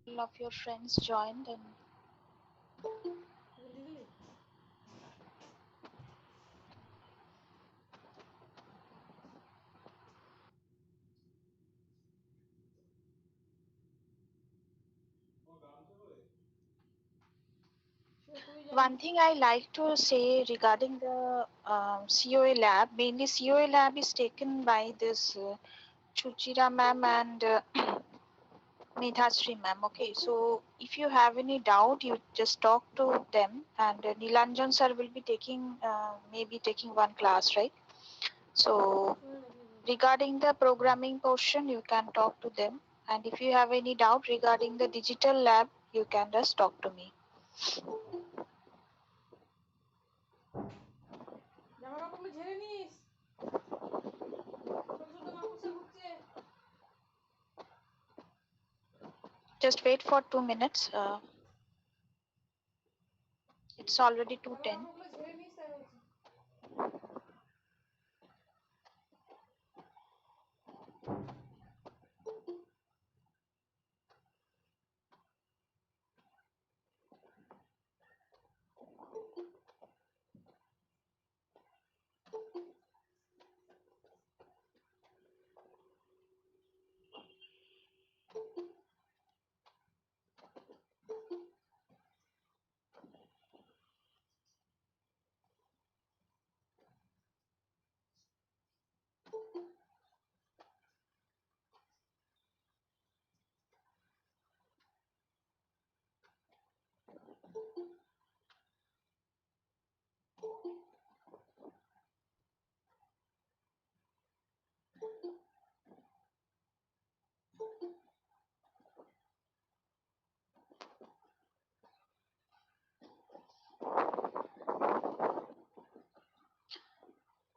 Of your friends joined and one thing I like to say regarding the COA lab, mainly COA lab is taken by this Chuchira ma'am and Medhasri ma'am. Okay, so if you have any doubt, you just talk to them, and Nilanjan sir will be taking maybe taking one class, right? So regarding the programming portion, you can talk to them, and if you have any doubt regarding the digital lab, you can just talk to me. Just wait for 2 minutes. It's already 2:10.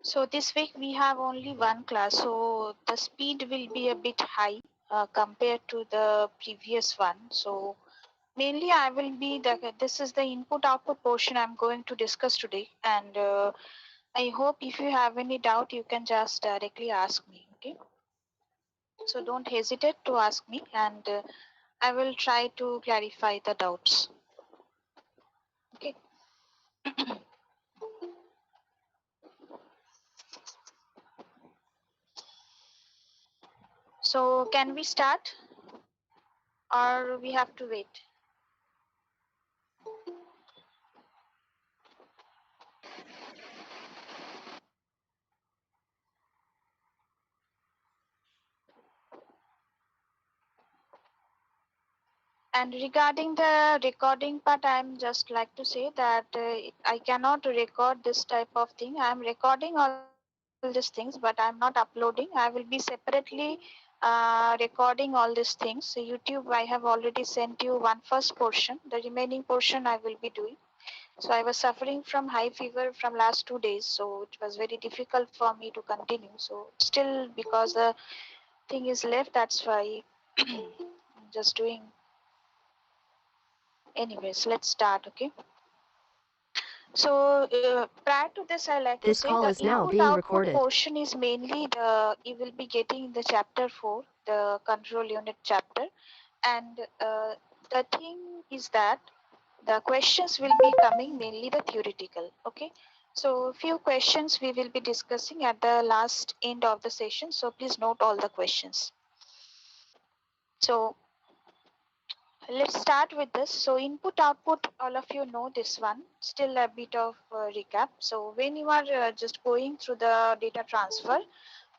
So this week we have only one class, so the speed will be a bit high compared to the previous one. So mainly I will be this is the input output portion I'm going to discuss today, and I hope if you have any doubt, you can just directly ask me. Okay, so don't hesitate to ask me, and I will try to clarify the doubts. Okay. So can we start, or we have to wait? And regarding the recording part, I'm just like to say that I cannot record this type of thing. I'm recording all these things, but I'm not uploading. I will be separately recording all these things. So YouTube, I have already sent you one first portion. The remaining portion I will be doing. So I was suffering from high fever from last 2 days, so it was very difficult for me to continue. So still, because the thing is left, that's why I'm just doing. Anyways, let's start, okay? So prior to this, I like to This say call the is now input being output recorded. portion is mainly the you will be getting the chapter 4, the control unit chapter, and the thing is that the questions will be coming mainly the theoretical, okay? So few questions we will be discussing at the last end of the session. So please note all the questions. So let's start with this. So input output, all of you know this one. Still a bit of recap. So when you are just going through the data transfer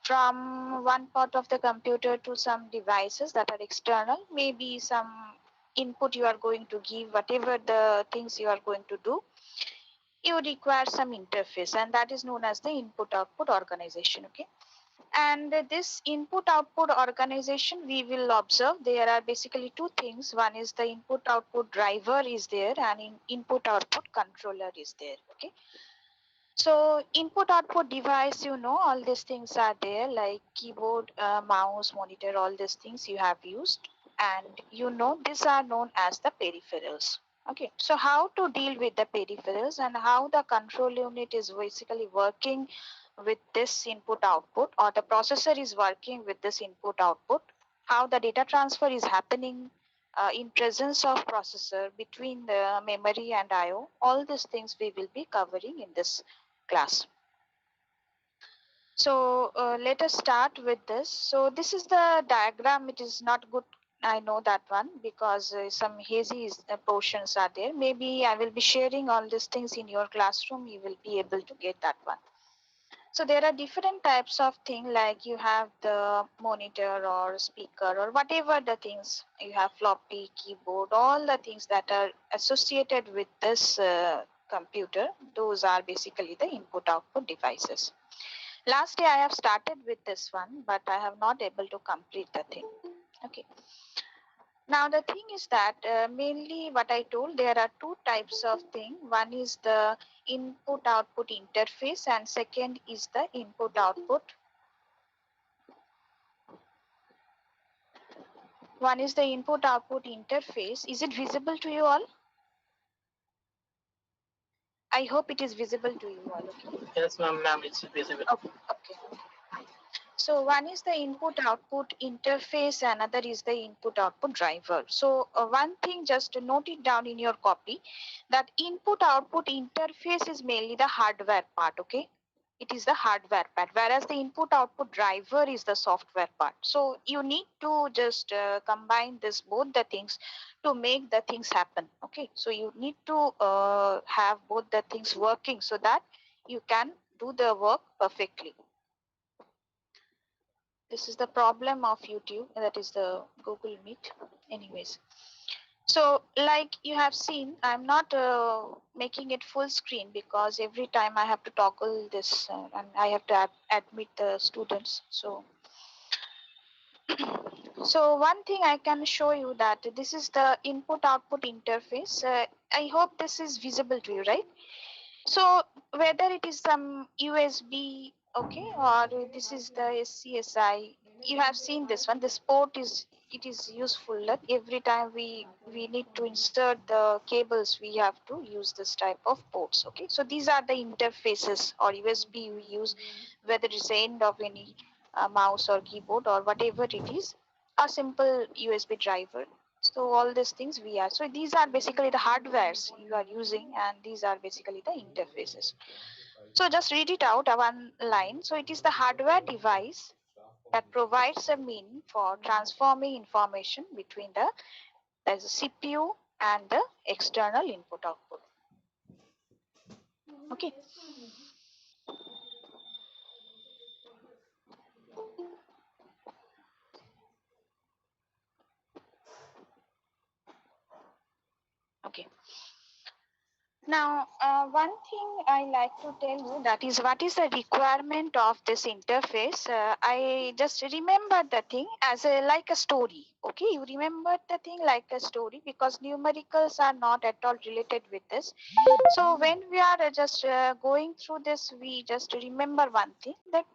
from one part of the computer to some devices that are external, maybe some input you are going to give, whatever the things you are going to do, you require some interface, and that is known as the input output organization. Okay. And this input output organization, we will observe there are basically two things. One is the input output driver is there, and input output controller is there. Okay. So input output device, all these things are there like keyboard, mouse, monitor, all these things you have used. And these are known as the peripherals. Okay, so how to deal with the peripherals and how the control unit is basically working with this input output, or the processor is working with this input output, how the data transfer is happening, in presence of processor between the memory and IO. All these things we will be covering in this class. So let us start with this. So this is the diagram. It is not good. I know that one because some hazy portions are there. Maybe I will be sharing all these things in your classroom. You will be able to get that one. So there are different types of thing, like you have the monitor or speaker or whatever the things you have, floppy, keyboard, all the things that are associated with this computer. Those are basically the input output devices. Last day I have started with this one, but I have not able to complete the thing. Okay. Now the thing is that mainly what I told, there are two types of thing. One is the input output interface and second is the input output. One is the input output interface. Is it visible to you all? I hope it is visible to you all. Okay. Yes, ma'am, it's visible. Okay. So one is the input output interface, another is the input output driver. So one thing, just to note it down in your copy, that input output interface is mainly the hardware part. Okay, it is the hardware part, whereas the input output driver is the software part. So you need to just combine this both the things to make the things happen. Okay, so you need to have both the things working so that you can do the work perfectly. This is the problem of YouTube, that is the Google Meet. Anyways, so like you have seen, I'm not making it full screen because every time I have to toggle this and I have to admit the students. So so one thing I can show you, that this is the input output interface. I hope this is visible to you, right? So whether it is some USB, okay, or this is the SCSI, you have seen this one. This port is, it is useful that every time we need to insert the cables, we have to use this type of ports. Okay, so these are the interfaces or USB we use, whether it's the end of any mouse or keyboard or whatever it is, a simple USB driver. So all these things we are, so these are basically the hardwares you are using, and these are basically the interfaces. So just read it out one line. So it is the hardware device that provides a mean for transforming information between the, there's a CPU and the external input output. Okay. Okay. Now, one thing I like to tell you, that is what is the requirement of this interface. I just remember the thing as a like a story. Okay, you remember the thing like a story because numericals are not at all related with this. So when we are just going through this, we just remember one thing, that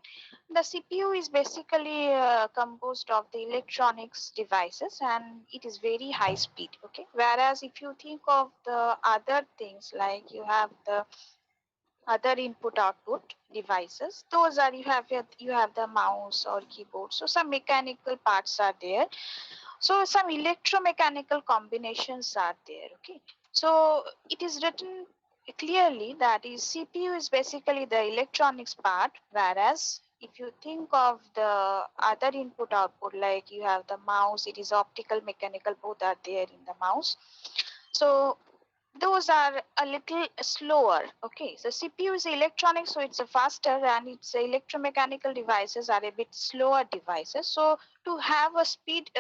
the CPU is basically composed of the electronics devices and it is very high speed. Okay, whereas if you think of the other things, like you have the other input output devices, those are, you have the mouse or keyboard, so some mechanical parts are there, so some electromechanical combinations are there. Okay, so it is written clearly that is CPU is basically the electronics part, whereas if you think of the other input output, like you have the mouse, it is optical mechanical, both are there in the mouse. So those are a little slower. Okay, so CPU is electronic, so it's a faster, and its electromechanical devices are a bit slower devices. So to have a speed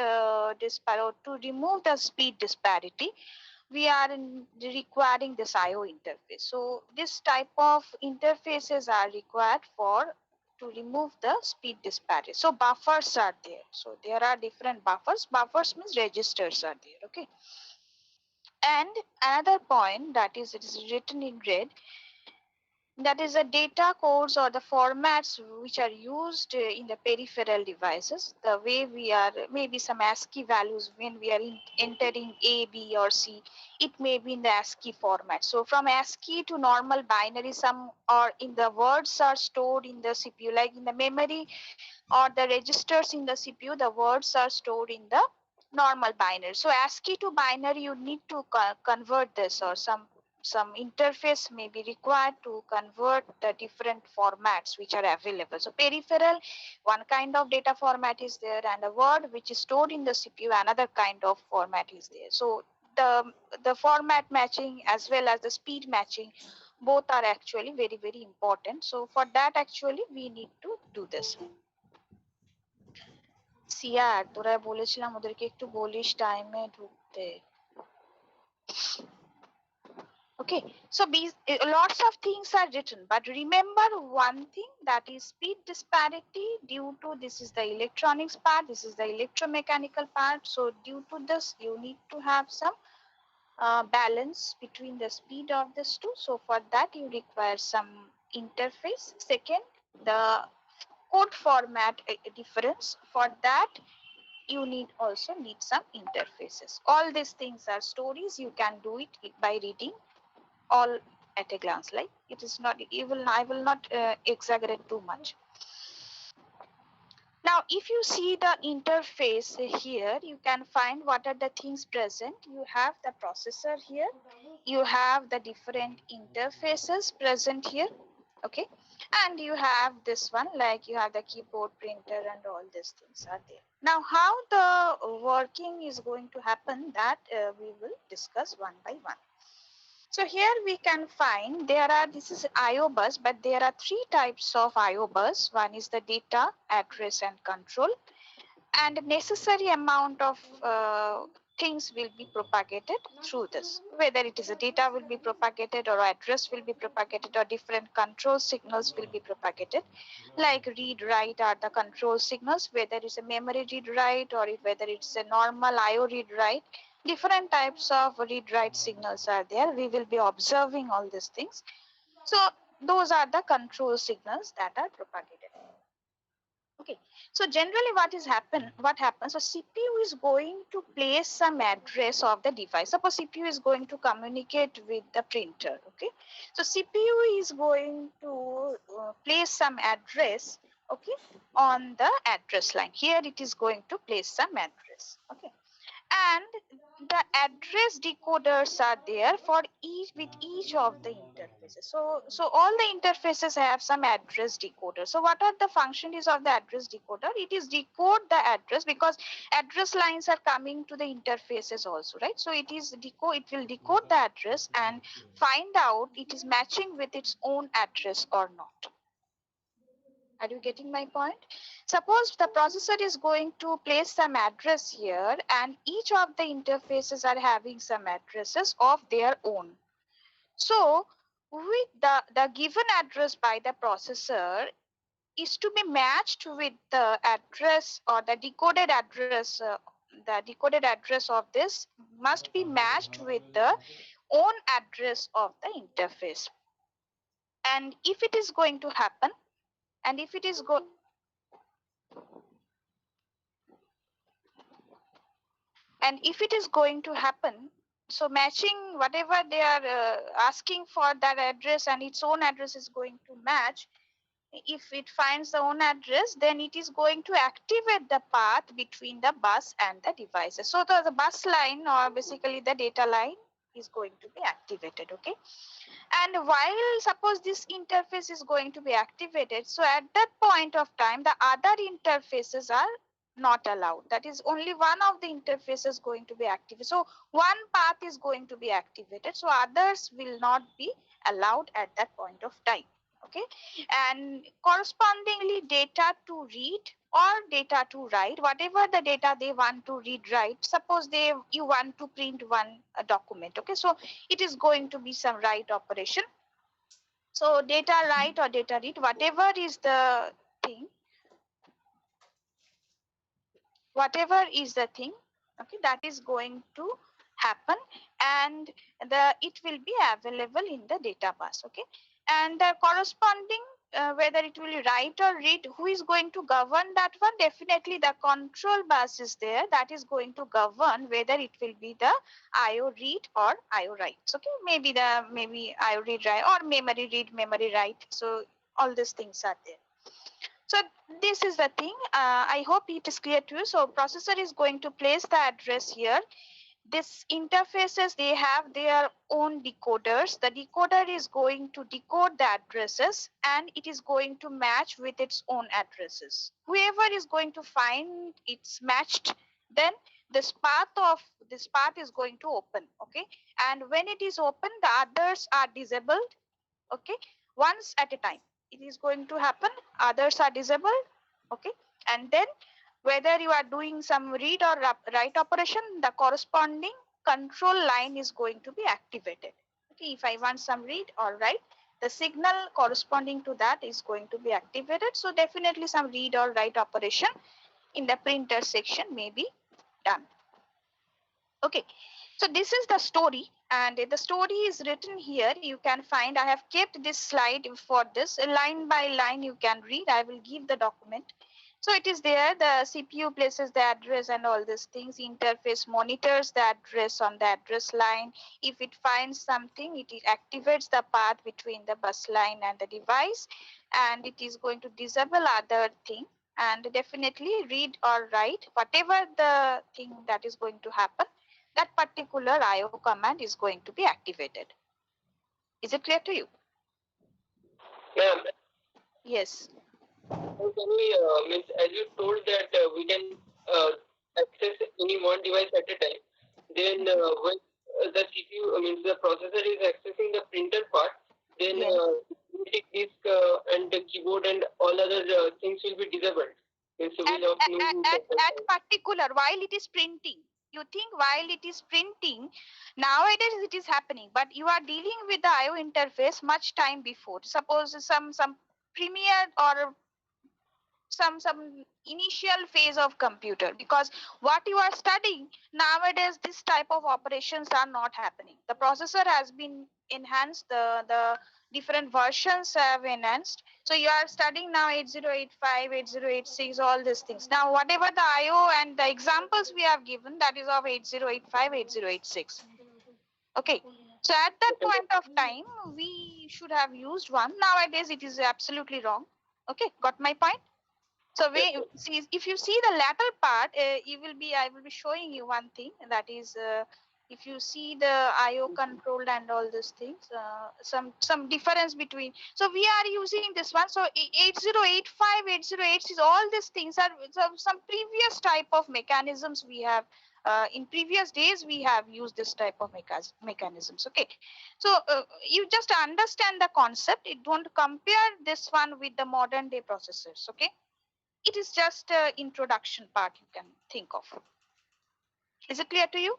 disparity, to remove the speed disparity, we are requiring this IO interface. So this type of interfaces are required for to remove the speed disparity. So buffers are there. So there are different buffers. Buffers means registers are there. Okay. And another point, that is, it is written in red, that is the data codes or the formats which are used in the peripheral devices. The way we are, maybe some ASCII values when we are entering A, B or C, it may be in the ASCII format. So from ASCII to normal binary, some or in the words are stored in the CPU, like in the memory or the registers in the CPU, the words are stored in the normal binary. So ASCII to binary, you need to convert this, or some interface may be required to convert the different formats which are available. So peripheral, one kind of data format is there, and a word which is stored in the CPU, another kind of format is there. So the format matching as well as the speed matching, both are actually very, very important. So for that, actually we need to do this. সিয়ার তোরা বলেছিলাম ওদেরকে একটু বলিস টাইমে ঢুকতে। Okay, so lots of things are written, but remember one thing, that is speed disparity due to, this is the electronics part, this is the electromechanical part. So due to this, you need to have some balance between the speed of these two. So for that, you require some interface. Second, the code format difference. For that, you also need some interfaces. All these things are stories. You can do it by reading all at a glance. Like, it is not, I will not exaggerate too much. Now, if you see the interface here, you can find what are the things present. You have the processor here, you have the different interfaces present here, okay, and you have this one, like you have the keyboard, printer, and all these things are there. Now, how the working is going to happen, that we will discuss one by one. So here we can find there are, this is IO bus, but there are three types of IO bus. One is the data, address, and control, and necessary amount of things will be propagated through this. Whether it is a data will be propagated, or address will be propagated, or different control signals will be propagated. Like read write are the control signals, whether it's a memory read write or whether it's a normal IO read write. Different types of read write signals are there. We will be observing all these things. So those are the control signals that are propagated. Okay, so generally what happens, so CPU is going to place some address of the device. Suppose CPU is going to communicate with the printer. Okay, so CPU is going to place some address, okay, on the address line. Here it is going to place some address. Okay, and the address decoders are there for each of the interfaces. So all the interfaces have some address decoder. So what are the functions of the address decoder? It is decode the address, because address lines are coming to the interfaces also, right? So it will decode the address and find out it is matching with its own address or not. Are you getting my point? Suppose the processor is going to place some address here, and each of the interfaces are having some addresses of their own. So with the given address by the processor is to be matched with the address, or the decoded address of this must be matched with the own address of the interface. And if it is going to happen, and if it is going to happen, so matching whatever they are asking for, that address and its own address is going to match. If it finds the own address, then it is going to activate the path between the bus and the devices. So the bus line, or basically the data line, is going to be activated. Okay, and while suppose this interface is going to be activated, so at that point of time the other interfaces are not allowed. That is, only one of the interfaces going to be activated. So one path is going to be activated, so others will not be allowed at that point of time. Okay, and correspondingly data to read or data to write, whatever the data they want to read write. Suppose you want to print one document. Okay, so it is going to be some write operation. So data write or data read, whatever is the thing, okay, that is going to happen, and it will be available in the data bus. Okay, and the corresponding whether it will write or read, who is going to govern that one? Definitely the control bus is there, that is going to govern whether it will be the IO read or IO write. Okay, maybe IO read write, or memory read, memory write. So all these things are there. So this is the thing. I hope it is clear to you. So processor is going to place the address here. This interfaces, they have their own decoders. The decoder is going to decode the addresses and it is going to match with its own addresses. Whoever is going to find it's matched, then this path is going to open. Okay, and when it is open, the others are disabled. Okay, once at a time it is going to happen, others are disabled. Okay, and then whether you are doing some read or write operation, the corresponding control line is going to be activated. Okay, if I want some read or write, the signal corresponding to that is going to be activated. So definitely some read or write operation in the printer section may be done. Okay, so this is the story, and the story is written here. You can find, I have kept this slide for this line by line. You can read. I will give the document. So it is there. The CPU places the address and all these things. Interface monitors the address on the address line. If it finds something, it activates the path between the bus line and the device, and it is going to disable other thing and definitely read or write whatever the thing that is going to happen, that particular IO command is going to be activated. Is it clear to you? Yeah. Yes. So can we, means as you told that we can access any one device at a time, then when the CPU, means the processor is accessing the printer part, then Yes. magnetic disk and the keyboard and all other things will be disabled. Instead of At particular, while it is printing, you think while it is printing, nowadays it is happening, but you are dealing with the IO interface much time before. Suppose some Premiere or some initial phase of computer, because what you are studying nowadays, this type of operations are not happening. The processor has been enhanced, the different versions have enhanced. So you are studying now 8085, 8086, all these things. Now whatever the IO and the examples we have given, that is of 8085, 8086. Okay, so at that point of time we should have used one. Nowadays it is absolutely wrong. Okay, got my point? So see, if you see the latter part, I will be showing you one thing, that is, if you see the IO control and all these things, some difference between. So we are using this one. So 8085, 8086, all these things are some previous type of mechanisms we have. In previous days, we have used this type of mechanisms. Okay, so you just understand the concept. It don't compare this one with the modern day processors. Okay. It is just an introduction part you can think of. Is it clear to you?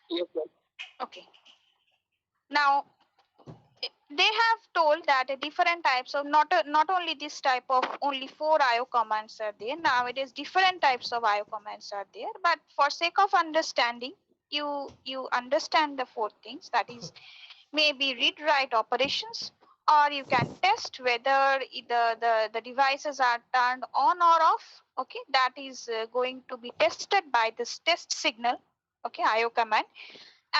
Yes, sir. Okay. Now, they have told that different types of not only this type of only 4 IO commands are there. Nowadays, different types of IO commands are there. But for sake of understanding, you understand the 4 things. That is, maybe read write operations, or you can test whether the devices are turned on or off. Okay, that is going to be tested by this test signal. Okay, IO command,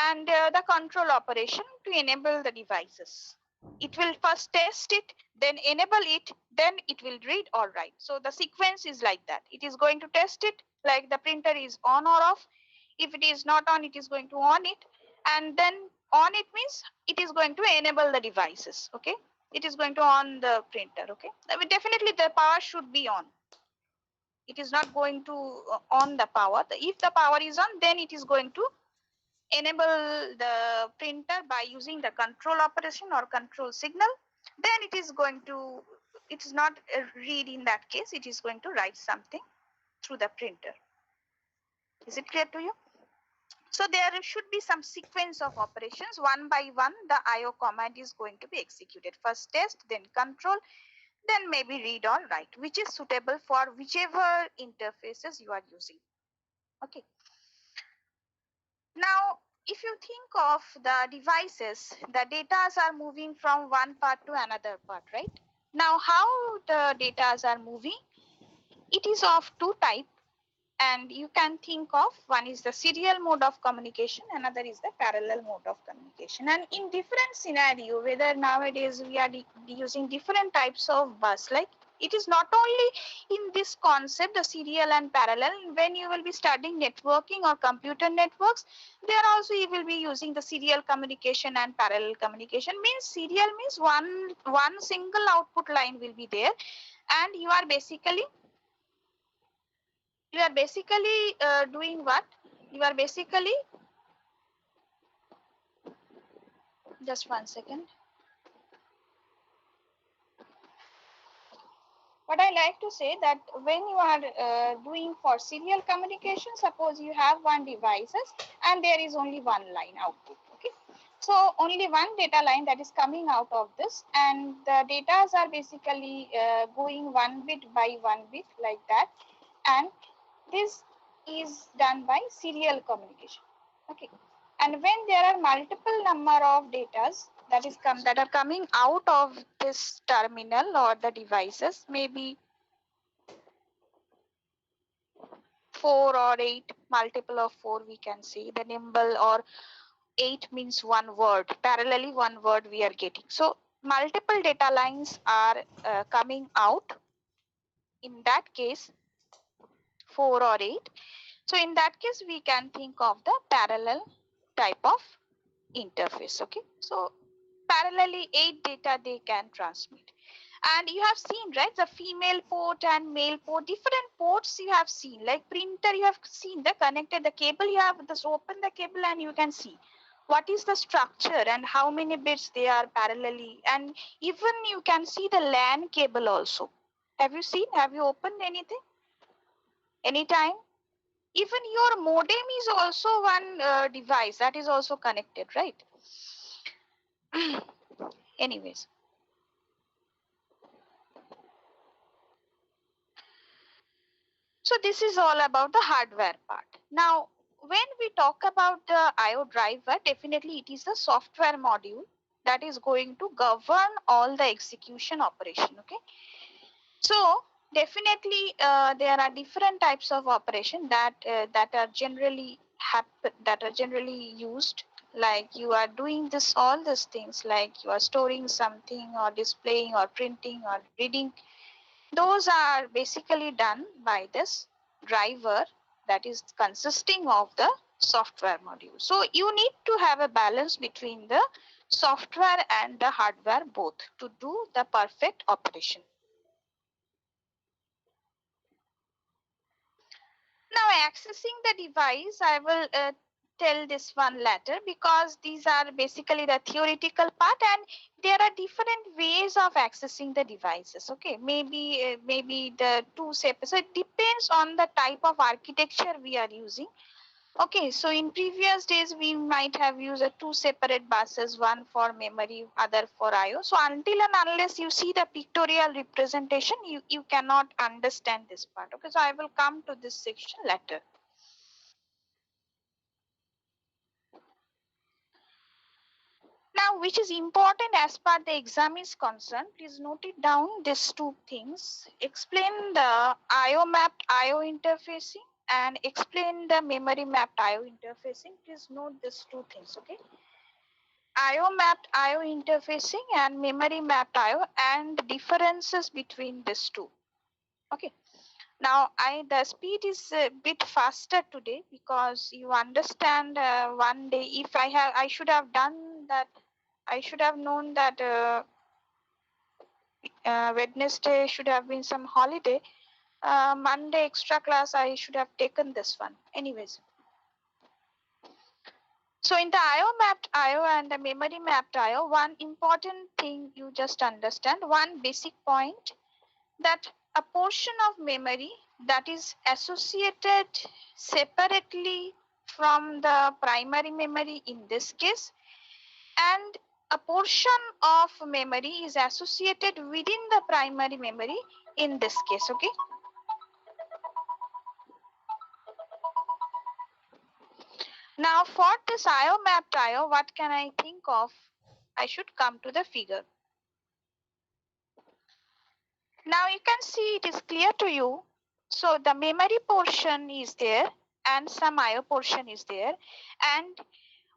and the control operation to enable the devices. It will first test it, then enable it, then it will read or write. So the sequence is like that. It is going to test it, like the printer is on or off. If it is not on, it is going to on it, and then on it means it is going to enable the devices. Okay, it is going to on the printer. Okay, definitely the power should be on. It is not going to on the power. If the power is on, then it is going to enable the printer by using the control operation or control signal. Then it is going to, it is not a read in that case, it is going to write something through the printer. Is it clear to you? So there should be some sequence of operations. One by one, the IO command is going to be executed. First test, then control, then maybe read or write, which is suitable for whichever interfaces you are using. Okay. Now, if you think of the devices, the data are moving from one part to another part, right? Now, how the data are moving? It is of 2 types. And you can think of one is the serial mode of communication, another is the parallel mode of communication. And in different scenario, whether nowadays we are using different types of bus, like it is not only in this concept, the serial and parallel. When you will be studying networking or computer networks, there also you will be using the serial communication and parallel communication. Means serial means one single output line will be there, and you are basically doing what? You are basically, just 1 second. What I like to say that when you are doing for serial communication, suppose you have one devices and there is only one line output. Okay, so only one data line that is coming out of this, and the data are basically going one bit by one bit like that, and this is done by serial communication. Okay, and when there are multiple number of datas that are coming out of this terminal or the devices, maybe 4 or 8, multiple of 4 we can see the nimble, or 8 means one word, parallelly one word we are getting. So multiple data lines are coming out, in that case 4 or 8. So in that case we can think of the parallel type of interface. Okay, so parallelly 8 data they can transmit. And you have seen, right, the female port and male port, different ports you have seen, like printer you have seen the connected, the cable you have just open the cable and you can see what is the structure and how many bits they are parallelly. And even you can see the LAN cable also. Have you seen, have you opened anything anytime? Even your modem is also one device that is also connected, right? Anyways, so this is all about the hardware part. Now, when we talk about the IO driver, definitely it is the software module that is going to govern all the execution operation. Okay, so definitely there are different types of operation that are generally happen, that are generally used. Like you are doing this all these things, like you are storing something or displaying or printing or reading, those are basically done by this driver that is consisting of the software module. So you need to have a balance between the software and the hardware both to do the perfect operation. Now accessing the device, I will tell this one later, because these are basically the theoretical part, and there are different ways of accessing the devices. Okay, maybe the two separate, so it depends on the type of architecture we are using. Okay, so in previous days we might have used two separate buses, one for memory, other for IO. So until and unless you see the pictorial representation, you cannot understand this part. Okay, so I will come to this section later. Now, which is important as per the exam is concerned, please note it down, these two things. Explain the IO mapped IO interfacing and explain the memory mapped IO interfacing. Please note these two things, okay? IO mapped IO interfacing and memory mapped IO and differences between these two. Okay. Now, the speed is a bit faster today because you understand one day. If I should have done that. I should have known that Wednesday should have been some holiday. Monday extra class, I should have taken this one. Anyways. So in the IO mapped IO and the memory mapped IO, one important thing you just understand, one basic point, that a portion of memory that is associated separately from the primary memory in this case, and a portion of memory is associated within the primary memory in this case. Okay, now for this IO mapped IO, what can I think of? I should come to the figure. Now you can see it is clear to you So the memory portion is there and some IO portion is there. And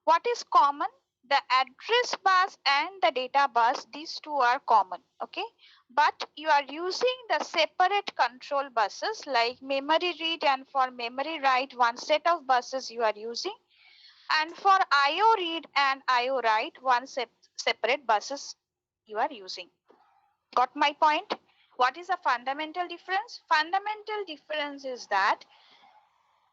what is common? The address bus and the data bus, these two are common, okay? But you are using the separate control buses like memory read and for memory write, one set of buses you are using. And for IO read and IO write, one separate buses you are using. Got my point? What is the fundamental difference? Fundamental difference is that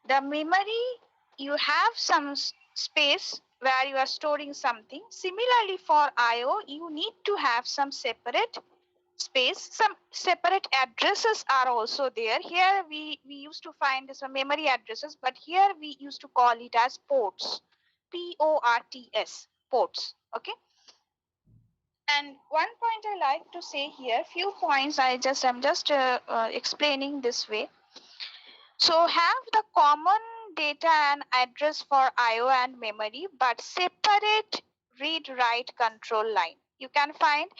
the memory, you have some space where you are storing something. Similarly for IO, you need to have some separate space. Some separate addresses are also there. Here we used to find some memory addresses, but here we used to call it as ports. Ports, ports. Okay. And one point I like to say here, few points I'm just explaining this way. So have the common data and address for IO and memory, but separate read write control line. You can find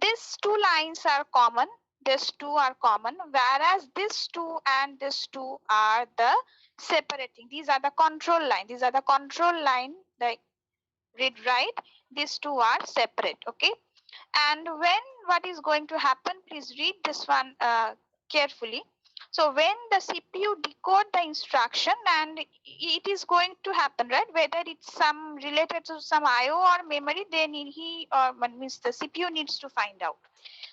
these two lines are common, these two are common, whereas these two and these two are the separating. These are the control line. These are the control line, the read write. These two are separate. Okay. And when what is going to happen, please read this one carefully. So when the CPU decode the instruction, and it is going to happen, right? Whether it's some related to some IO or memory, then he or means the CPU needs to find out.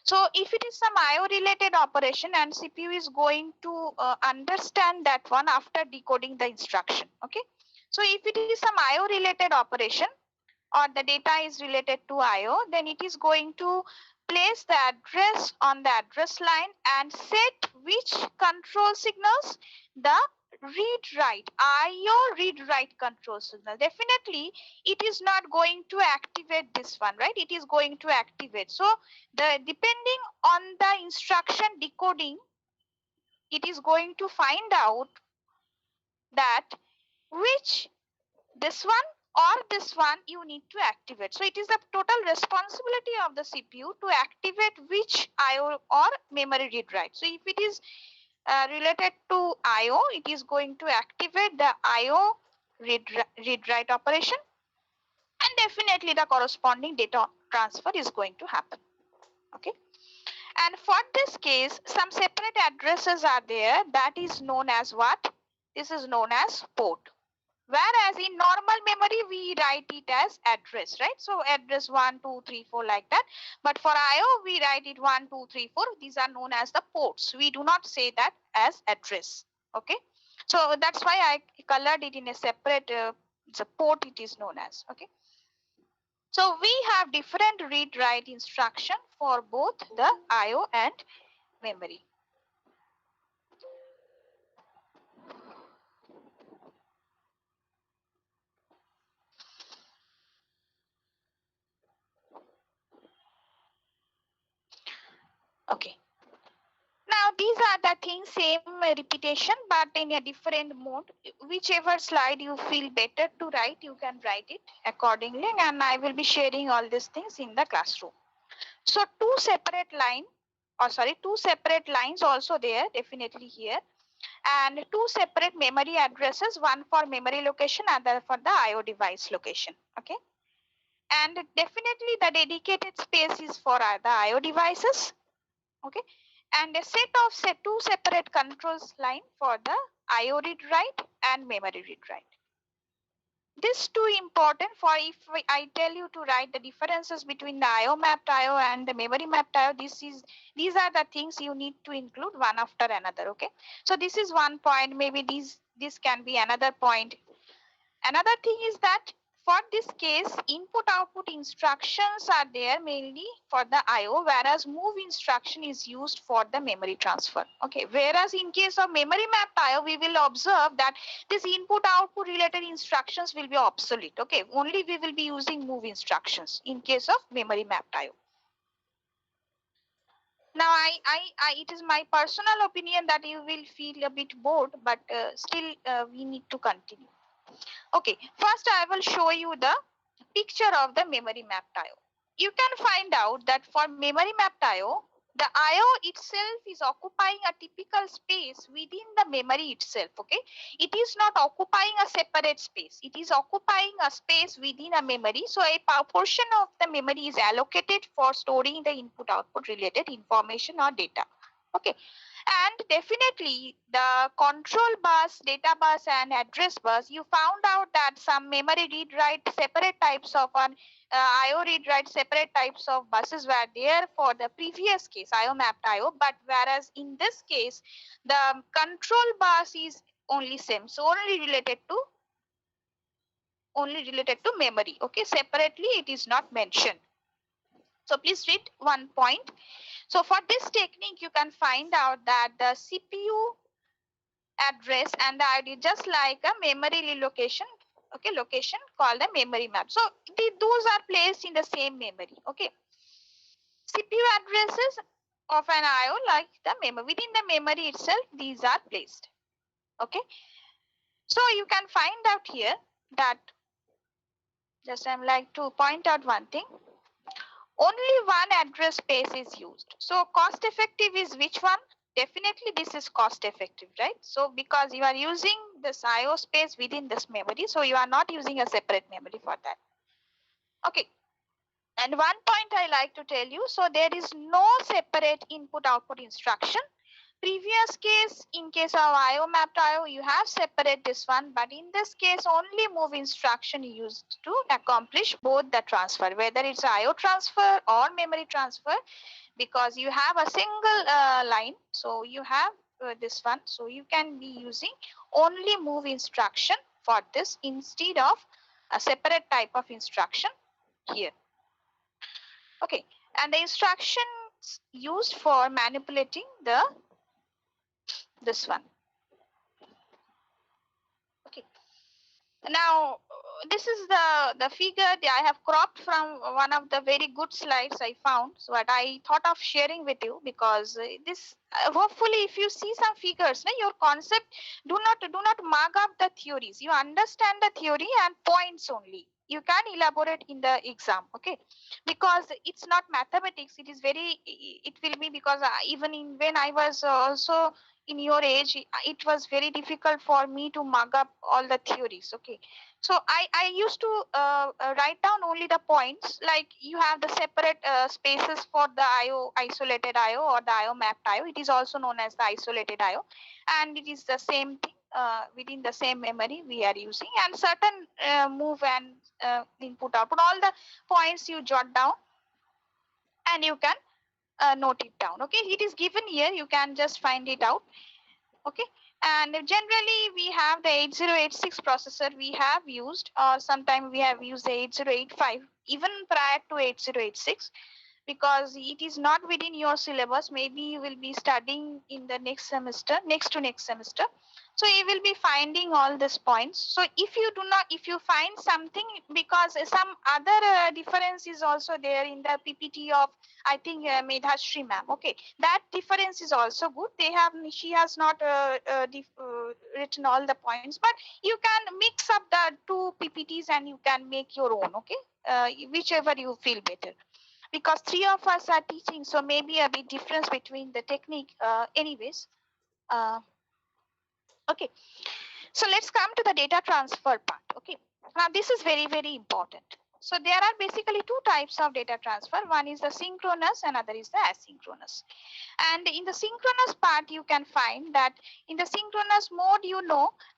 So if it is some IO related operation and CPU is going to understand that one after decoding the instruction. Okay. So if it is some IO related operation, or the data is related to IO, then it is going to place the address on the address line and set which control signals, the read write, IO read write control signal. Definitely it is not going to activate this one, right? It is going to activate. So the depending on the instruction decoding, it is going to find out that which this one or this one you need to activate. So it is the total responsibility of the CPU to activate which IO or memory read write. So if it is related to IO, it is going to activate the IO read write operation, and definitely the corresponding data transfer is going to happen. Okay. And for this case, some separate addresses are there. That is known as what? This is known as port. Whereas in normal memory, we write it as address, right? So address 1, 2, 3, 4 like that. But for IO, we write it 1, 2, 3, 4. These are known as the ports. We do not say that as address. Okay. So that's why I colored it in a separate, it's a port it is known as. Okay. So we have different read write instruction for both the IO and memory. Okay. Now these are the things, same repetition, but in a different mode. Whichever slide you feel better to write, you can write it accordingly, and I will be sharing all these things in the classroom. So two separate lines also there, definitely here, and two separate memory addresses, one for memory location, other for the IO device location. Okay. And definitely the dedicated space is for the IO devices. Okay. And a set of two separate controls line for the IO read write and memory read write. This too important for if I tell you to write the differences between the IO mapped IO and the memory mapped IO. These are the things you need to include one after another. Okay. So this is one point. Maybe this can be another point. Another thing is that for this case, input output instructions are there mainly for the IO, whereas move instruction is used for the memory transfer. Okay. Whereas in case of memory mapped IO, we will observe that this input output related instructions will be obsolete. Okay. Only we will be using move instructions in case of memory mapped IO. Now, it is my personal opinion that you will feel a bit bored, but still we need to continue. Okay, first I will show you the picture of the memory mapped IO. You can find out that for memory mapped IO, the IO itself is occupying a typical space within the memory itself. Okay, it is not occupying a separate space, it is occupying a space within a memory. So a portion of the memory is allocated for storing the input output related information or data. Okay, and definitely the control bus, data bus, and address bus, you found out that some memory read write separate types of an IO read write separate types of buses were there for the previous case, IO mapped IO, but whereas in this case, the control bus is only same, so only related to memory. Okay, separately it is not mentioned. So please read one point. So for this technique, you can find out that the CPU address and the ID just like a memory relocation, okay, location called a memory map. So those are placed in the same memory. Okay, CPU addresses of an IO like the memory within the memory itself, these are placed. Okay, so you can find out here that just I'm like to point out one thing. Only one address space is used. So cost effective is which one? Definitely this is cost effective, right? So because you are using this IO space within this memory, so you are not using a separate memory for that. Okay. And one point I like to tell you, so there is no separate input output instruction. Previous case, in case of IO mapped IO, you have separate this one, but in this case, only move instruction used to accomplish both the transfer, whether it's IO transfer or memory transfer, because you have a single line. So you have this one, so you can be using only move instruction for this instead of a separate type of instruction here. Okay, and the instructions used for manipulating this one. Okay, now this is the figure that I have cropped from one of the very good slides I found, so what I thought of sharing with you, because this hopefully if you see some figures, your concept, do not mug up the theories, you understand the theory and points only, you can elaborate in the exam. Okay, because it's not mathematics, it is very, it will be, because even in when I was also in your age, it was very difficult for me to mug up all the theories. Okay, so I used to write down only the points, like you have the separate spaces for the IO, isolated IO, or the IO mapped IO, it is also known as the isolated IO, and it is the same thing within the same memory we are using, and certain move and input output, all the points you jot down and you can note it down. Okay, it is given here, you can just find it out. Okay, and generally we have the 8086 processor we have used, or sometime we have used the 8085 even prior to 8086, because it is not within your syllabus, maybe you will be studying in the next semester, next to next semester, so you will be finding all these points. So if you do not, if you find something, because some other difference is also there in the PPT of, I think, Medhashri ma'am. Okay, that difference is also good, they have, she has not written all the points, but you can mix up the two PPTs and you can make your own. Okay, whichever you feel better, because three of us are teaching, so maybe a bit difference between the technique. Anyways, uh, okay, so let's come to the data transfer part. Okay, now this is very, very important. So there are basically two types of data transfer. One is the synchronous, another is the asynchronous. And in the synchronous part, you can find that in the synchronous mode,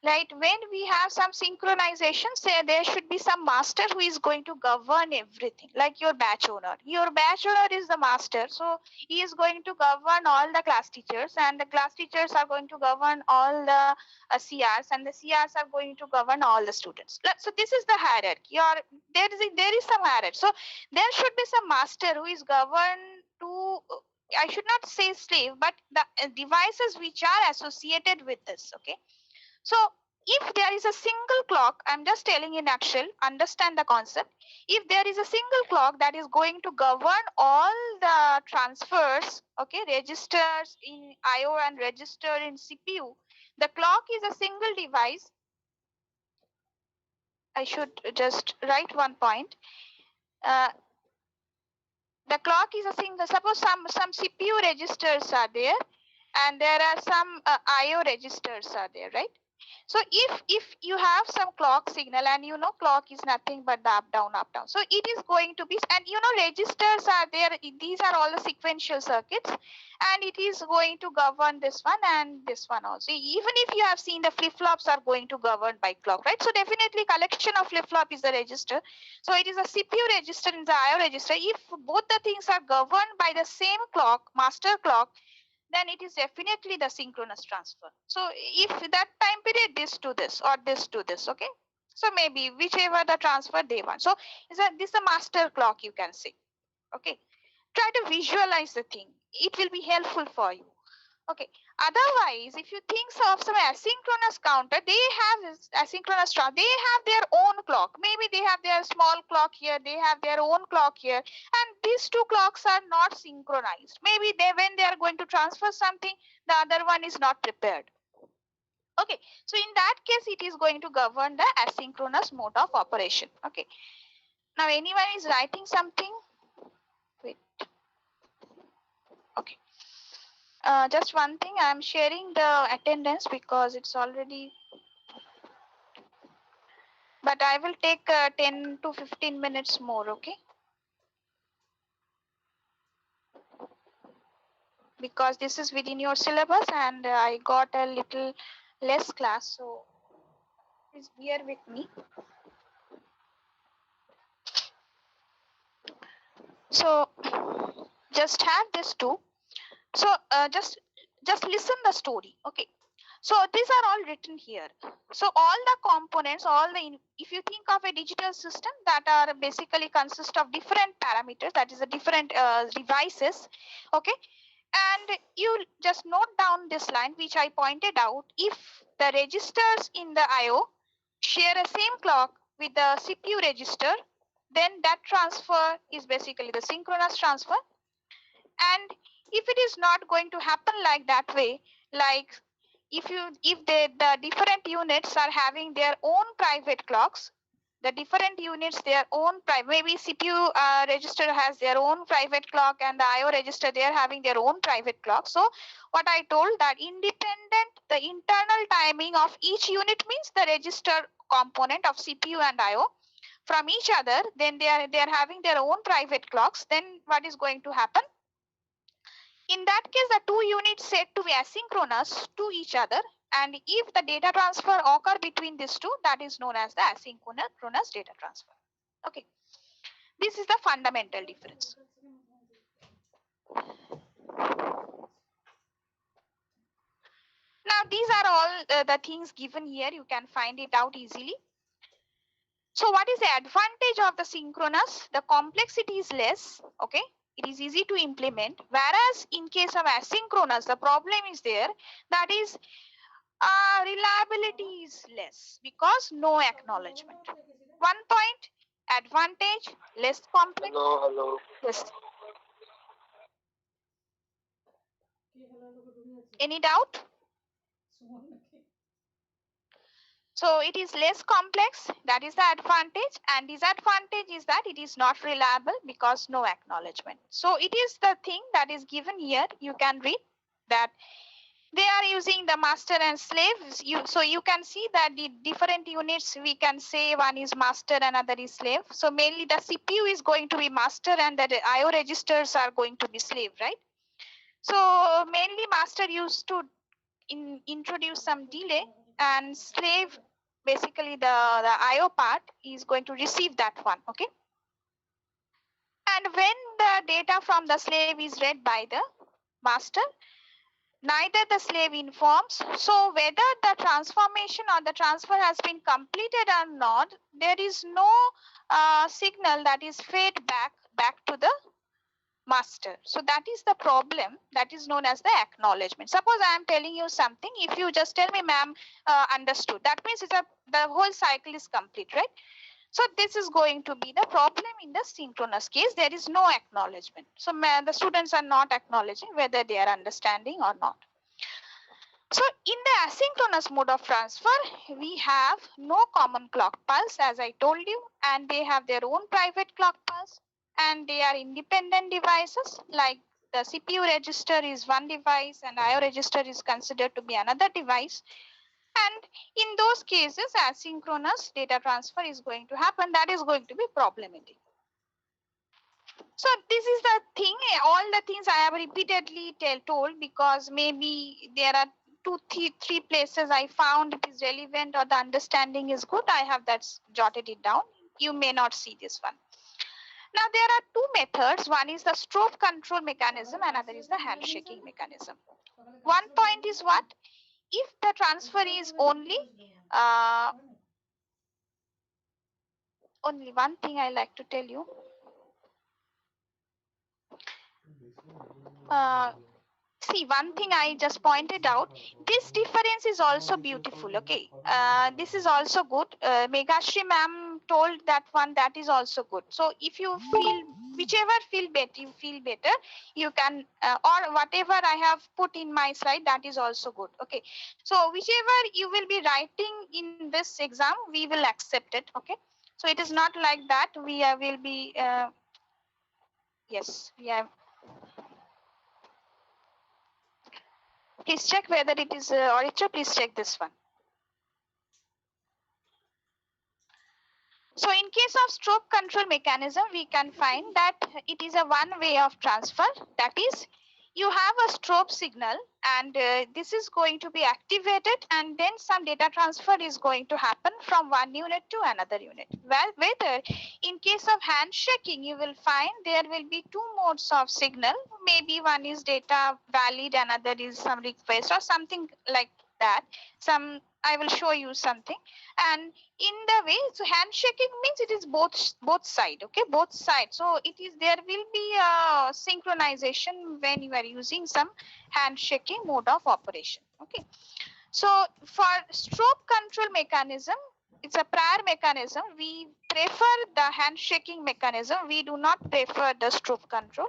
right, when we have some synchronization, say there should be some master who is going to govern everything, like your batch owner. Your batch owner is the master, so he is going to govern all the class teachers, and the class teachers are going to govern all the CRs, and the CRs are going to govern all the students. So this is the hierarchy, or there is some hierarchy. So there should be some master who is governed to, I should not say slave, but the devices which are associated with this. Okay, so if there is a single clock, I'm just telling in nutshell, understand the concept. If there is a single clock that is going to govern all the transfers, okay, registers in IO and register in CPU, the clock is a single device. I should just write one point. Uh, The clock is a single. Suppose some CPU registers are there, and there are some IO registers are there, right? So if you have some clock signal, and you know clock is nothing but the up down, so it is going to be, and you know registers are there. These are all the sequential circuits, and it is going to govern this one and this one also. Even if you have seen the flip flops are going to govern by clock, right? So definitely collection of flip flop is the register. So it is a CPU register and the IO register. If both the things are governed by the same clock, master clock, then it is definitely the synchronous transfer. So if that time period this to this or this to this, okay? So maybe whichever the transfer they want. So this is a master clock, you can say. Okay. Try to visualize the thing. It will be helpful for you. Okay. Otherwise, if you think of some asynchronous counter, they have asynchronous transfer. They have their own clock. Maybe they have their small clock here. They have their own clock here. And these two clocks are not synchronized. Maybe when they are going to transfer something, the other one is not prepared. Okay. So in that case, it is going to govern the asynchronous mode of operation. Okay. Now anyone is writing something? Wait. Okay. Just one thing, I'm sharing the attendance because it's already, but I will take 10 to 15 minutes more, okay? Because this is within your syllabus and I got a little less class, so please bear with me. So just have this too. So just listen the story, okay? So these are all written here. So all the components, if you think of a digital system that are basically consist of different parameters, that is a different devices, okay? And you just note down this line which I pointed out. If the registers in the IO share a same clock with the CPU register, then that transfer is basically the synchronous transfer. And if it is not going to happen like that way, like if the different units are having their own private clocks, the different units their own private, maybe CPU register has their own private clock and the IO register they are having their own private clock. So what I told that independent, the internal timing of each unit means the register component of CPU and IO from each other, then they are having their own private clocks. Then what is going to happen? In that case, the two units said to be asynchronous to each other, and if the data transfer occur between these two, that is known as the asynchronous data transfer. Okay, this is the fundamental difference. Now these are all the things given here. You can find it out easily. So what is the advantage of the synchronous? The complexity is less. Okay, it is easy to implement, whereas in case of asynchronous the problem is there, that is reliability is less because no acknowledgement. 1 point advantage, less complex. Hello. Yes. Any doubt? So it is less complex, that is the advantage, and disadvantage is that it is not reliable because no acknowledgement. So it is the thing that is given here. You can read that they are using the master and slaves. So you can see that the different units, we can say one is master, another is slave. So mainly the CPU is going to be master and the IO registers are going to be slave, right? So mainly master used to introduce some delay, and slave, basically the IO part is going to receive that one, okay? And when the data from the slave is read by the master, neither the slave informs. So whether the transformation or the transfer has been completed or not, there is no signal that is fed back to the master. So that is the problem, that is known as the acknowledgement. Suppose I am telling you something, if you just tell me ma'am understood, that means the whole cycle is complete, right? So this is going to be the problem in the synchronous case. There is no acknowledgement. So the students are not acknowledging whether they are understanding or not. So in the asynchronous mode of transfer, we have no common clock pulse, as I told you, and they have their own private clock pulse. and they are independent devices. Like the CPU register is one device and IO register is considered to be another device. And in those cases, asynchronous data transfer is going to happen. That is going to be problematic. So this is the thing, all the things I have repeatedly told, because maybe there are three places I found it is relevant or the understanding is good. I have that jotted it down. You may not see this one. Now there are two methods. One is the strobe control mechanism, another is the handshaking mechanism. One point is what? If the transfer is only one thing I like to tell you. See, one thing I just pointed out, this difference is also beautiful. Okay, this is also good. Megashri ma'am told that one, that is also good. So if you feel whichever you feel better, you can or whatever I have put in my slide, that is also good. Okay, so whichever you will be writing in this exam, we will accept it. Okay, so it is not like that we will be yes, we have. Please check whether it is Oritra. Please check this one. So in case of strobe control mechanism, we can find that it is a one way of transfer. That is, you have a strobe signal and this is going to be activated, and then some data transfer is going to happen from one unit to another unit. Well, whether in case of handshaking, you will find there will be two modes of signal. Maybe one is data valid, another is some request or something like that. I will show you something. And in the way, so handshaking means it is both side. Okay, both sides. So it is, there will be a synchronization when you are using some handshaking mode of operation. Okay, so for strobe control mechanism, it's a prior mechanism. We prefer the handshaking mechanism. We do not prefer the strobe control,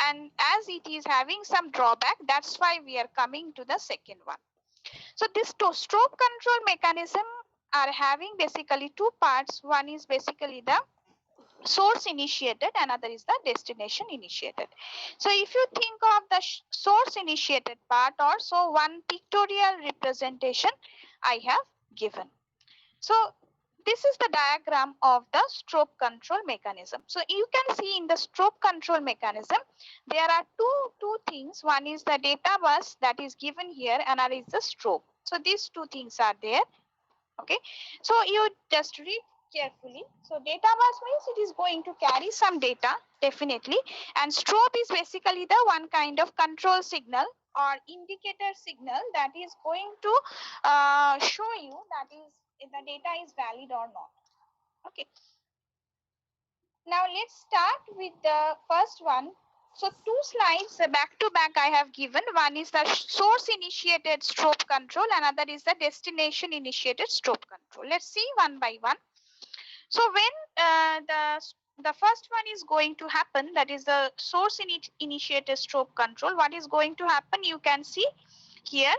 and as it is having some drawback, that's why we are coming to the second one. So this strobe control mechanism are having basically two parts. One is basically the source initiated, another is the destination initiated. So if you think of the source initiated part, also one pictorial representation I have given. So this is the diagram of the strobe control mechanism. So you can see in the strobe control mechanism, there are two things. One is the data bus that is given here, and another is the strobe. So these two things are there. Okay, so you just read carefully. So data bus means it is going to carry some data, definitely, and strobe is basically the one kind of control signal or indicator signal that is going to show you that is if the data is valid or not. Okay, now let's start with the first one. So two slides back to back I have given. One is the source initiated strobe control, another is the destination initiated strobe control. Let's see one by one. So when the first one is going to happen, that is the source initiated strobe control, what is going to happen, you can see here,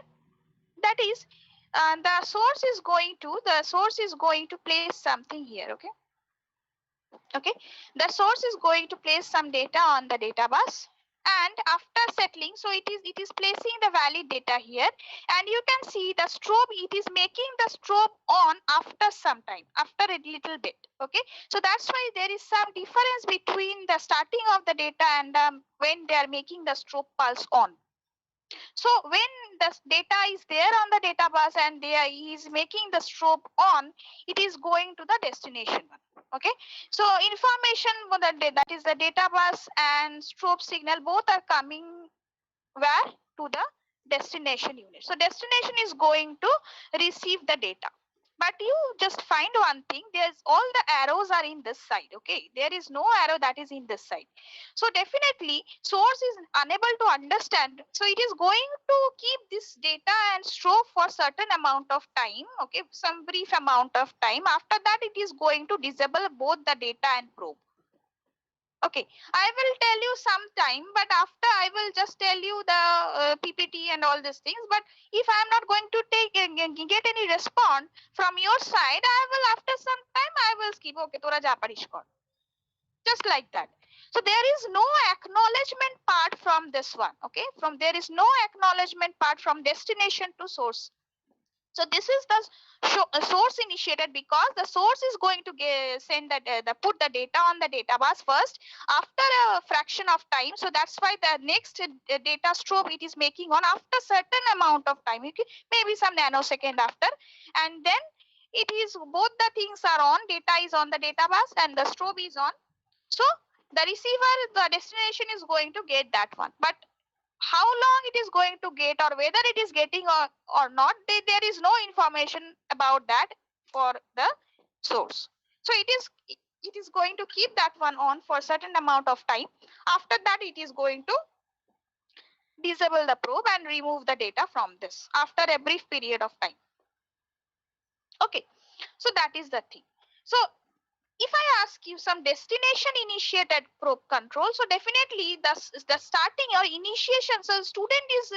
that is the source is going to place something here. Okay, the source is going to place some data on the data bus, and after settling, so it is placing the valid data here, and you can see the strobe, it is making the strobe on after some time, after a little bit. Okay, so that's why there is some difference between the starting of the data and when they are making the strobe pulse on. So when the data is there on the data bus and he is making the strobe on, it is going to the destination one. Okay, so information that is the data bus and strobe signal, both are coming where? To the destination unit. So destination is going to receive the data. But you just find one thing, there's all the arrows are in this side. Okay, there is no arrow that is in this side. So definitely source is unable to understand. So it is going to keep this data and strobe for certain amount of time. Okay, some brief amount of time. After that, it is going to disable both the data and probe. Okay, I will tell you sometime, but after I will just tell you the PPT and all these things. But if I am not going to get any response from your side, I will after some time I will skip. Okay, tora ja parish kor. just like that. So there is no acknowledgement part from this one. Okay, there is no acknowledgement part from destination to source. So this is the source initiated, because the source is going to send put the data on the data bus first after a fraction of time. So that's why the next data strobe it is making on after certain amount of time, okay, maybe some nanosecond after, and then it is both the things are on, data is on the data bus and the strobe is on. So the receiver, the destination is going to get that one, but how long it is going to get or whether it is getting or not, there is no information about that for the source. So it is going to keep that one on for a certain amount of time. After that, it is going to disable the probe and remove the data from this after a brief period of time. Okay, so that is the thing. So if I ask you some destination initiated probe control, so definitely the starting or initiation, so student is,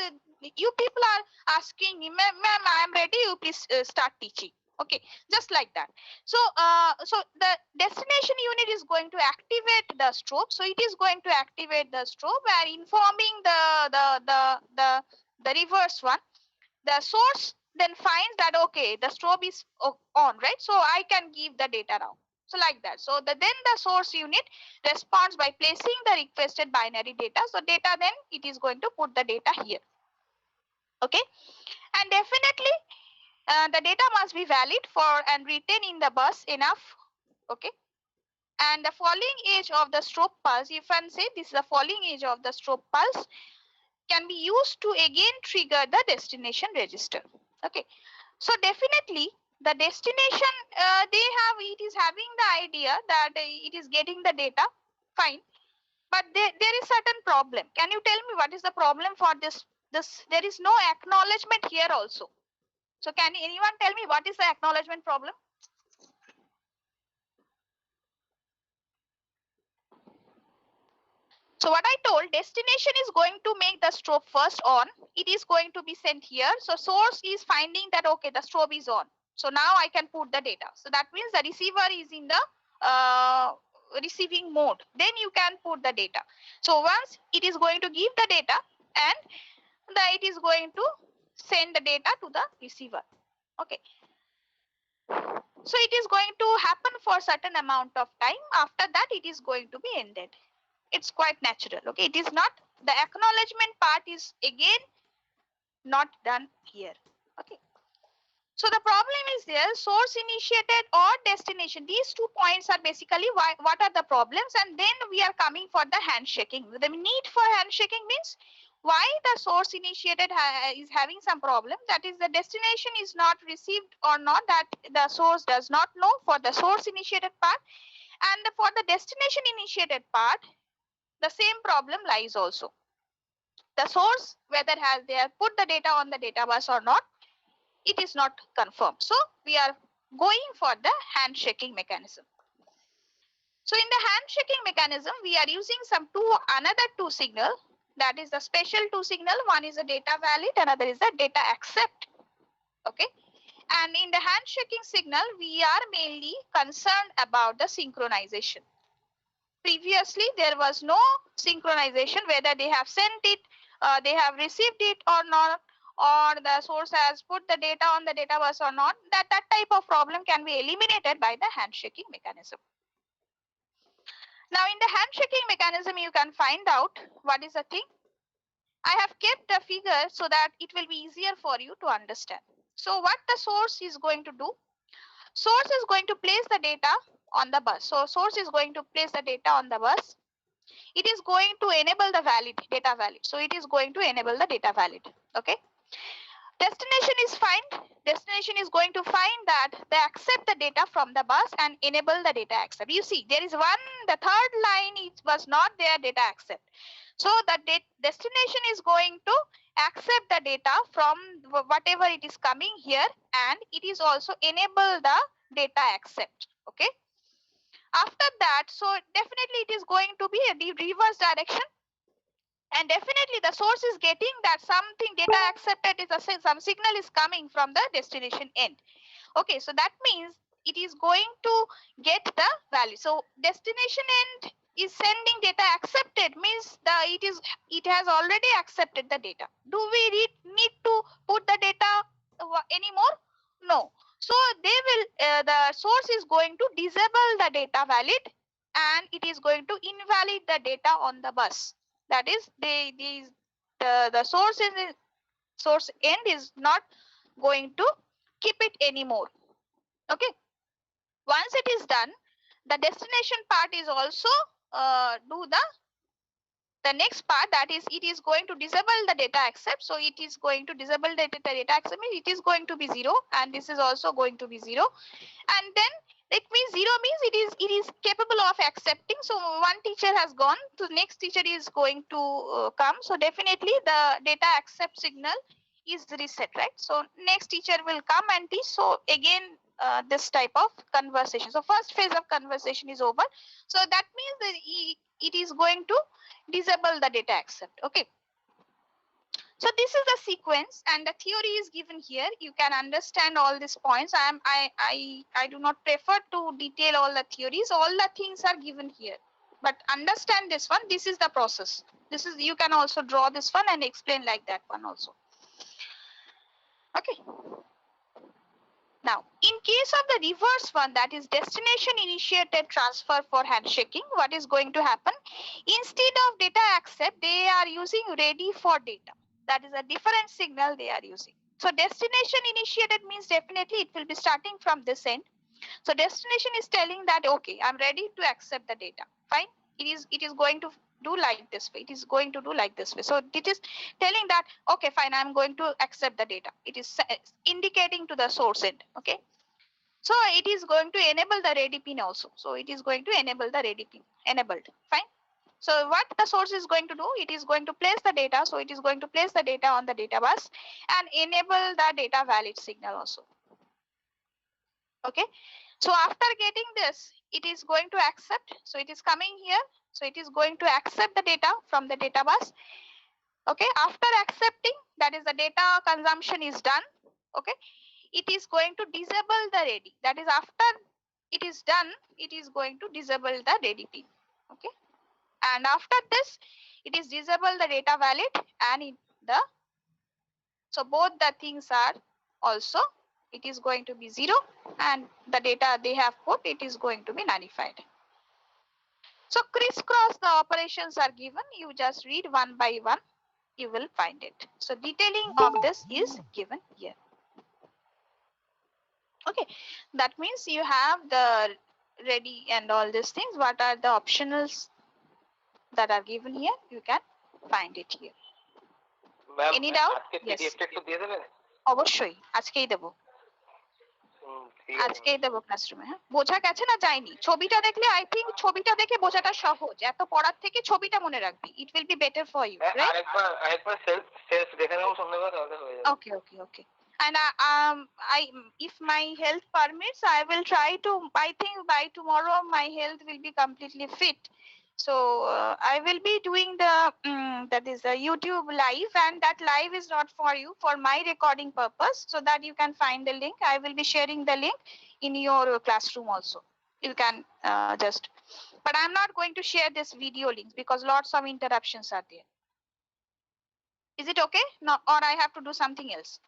you people are asking me, ma'am, I am ready, you please start teaching. Okay, just like that. So so the destination unit is going to activate the strobe. So it is going to activate the strobe and informing the reverse one. The source then finds that okay, the strobe is on, right? So I can give the data now. So like that. So then the source unit responds by placing the requested binary data. So data, then it is going to put the data here. Okay, and definitely the data must be valid for and written in the bus enough. Okay, and the falling edge of the strobe pulse, if I say this is the falling edge of the strobe pulse, can be used to again trigger the destination register. Okay, so definitely the destination, it is having the idea that it is getting the data, fine, but there is certain problem. Can you tell me what is the problem for this? There is no acknowledgement here also. So can anyone tell me what is the acknowledgement problem? So what I told, destination is going to make the strobe first on. It is going to be sent here. So source is finding that, okay, the strobe is on. So now I can put the data. So that means the receiver is in the receiving mode. Then you can put the data. So once it is going to give the data, and it is going to send the data to the receiver. Okay. So it is going to happen for a certain amount of time. After that, it is going to be ended. It's quite natural. Okay, it is not, the acknowledgement part is again not done here. Okay, so the problem is there, source initiated or destination. These 2 points are basically what are the problems, and then we are coming for the handshaking. The need for handshaking means why the source initiated is having some problem, that is the destination is not received or not, that the source does not know for the source initiated part, and for the destination initiated part the same problem lies also. The source, whether they have put the data on the data bus or not, it is not confirmed. So we are going for the handshaking mechanism. So in the handshaking mechanism, we are using another two signal, that is the special two signal. One is a data valid, another is the data accept. Okay. And in the handshaking signal, we are mainly concerned about the synchronization. Previously, there was no synchronization, whether they have sent it, they have received it or not, or the source has put the data on the data bus or not. That type of problem can be eliminated by the handshaking mechanism. Now, in the handshaking mechanism, you can find out what is the thing. I have kept a figure so that it will be easier for you to understand. So what the source is going to do? Source is going to place the data on the bus. So source is going to place the data on the bus. It is going to enable the data valid. So it is going to enable the data valid. Okay. Destination is fine. Destination is going to find that they accept the data from the bus and enable the data accept. You see, there is the third line, it was not there, data accept. So the destination is going to accept the data from whatever it is coming here, and it is also enable the data accept. Okay. After that, so definitely it is going to be a reverse direction, and definitely the source is getting that something data accepted is some signal is coming from the destination end. Okay, so that means it is going to get the value. So destination end is sending data accepted means it has already accepted the data. Do we need to put the data anymore? No. So they will the source is going to disable the data valid and it is going to invalid the data on the bus. That is the source end is not going to keep it anymore. Okay. Once it is done, the destination part is also do the next part, that is it is going to disable the data accept. So it is going to disable the data accept means it is going to be 0 and this is also going to be 0, and then it means 0 means it is capable of accepting. So one teacher has gone, so next teacher is going to come, so definitely the data accept signal is reset, right? So next teacher will come and teach. So again this type of conversation, so first phase of conversation is over. So that means that it is going to disable the data accept. Okay, so this is the sequence and the theory is given here. You can understand all these points. I do not prefer to detail all the theories. All the things are given here, but understand this one. This is the process. This is, you can also draw this one and explain like that one also. Okay. Now, in case of the reverse one, that is destination initiated transfer for handshaking, what is going to happen? Instead of data accept, they are using ready for data. That is a different signal they are using. So destination initiated means definitely it will be starting from this end. So destination is telling that, okay, I'm ready to accept the data. Fine. It is going to do like this way. It is going to do like this way. So it is telling that, okay, fine, I'm going to accept the data. It is indicating to the source end. Okay. So it is going to enable the ready pin also. So it is going to enable the ready pin, enabled. Fine. So what the source is going to do, it is going to place the data. So it is going to place the data on the data bus and enable the data valid signal also. Okay. So after getting this, it is going to accept. So it is coming here. So it is going to accept the data from the data bus. Okay. After accepting, that is the data consumption is done. Okay. It is going to disable the ready. That is after it is done, it is going to disable the ready pin. Okay. And after this, it is disable the data valid and so both the things are also, it is going to be 0 and the data they have put, it is going to be nullified. So crisscross the operations are given. You just read one by one, you will find it. So detailing of this is given here. Okay, that means you have the ready and all these things. What are the optionals that are given here? You can find it here. Any doubt? Yes. অবশ্যই আজকেই দেবো, আজকেই দেবো ক্লাসরুমে। হ্যাঁ, বোঝা গেছে না যায়নি? ছবিটা দেখলে আই থিংক ছবিটা দেখে বোঝাটা সহজ, এত পড়ার থেকে ছবিটা মনে রাখবি, it will be better for you, right? আরেকবার সেলফ দেখে নেবো সন্ধ্যাবেলা, তাহলে হয়ে যাবে। ওকে ওকে ওকে। And if my health permits, I will try to, I think by tomorrow my health will be completely fit. So I will be doing that is a YouTube live, and that live is not for you, for my recording purpose, so that you can find the link. I will be sharing the link in your classroom also. You can just, but I'm not going to share this video links because lots of interruptions are there. Is it okay? No, or I have to do something else?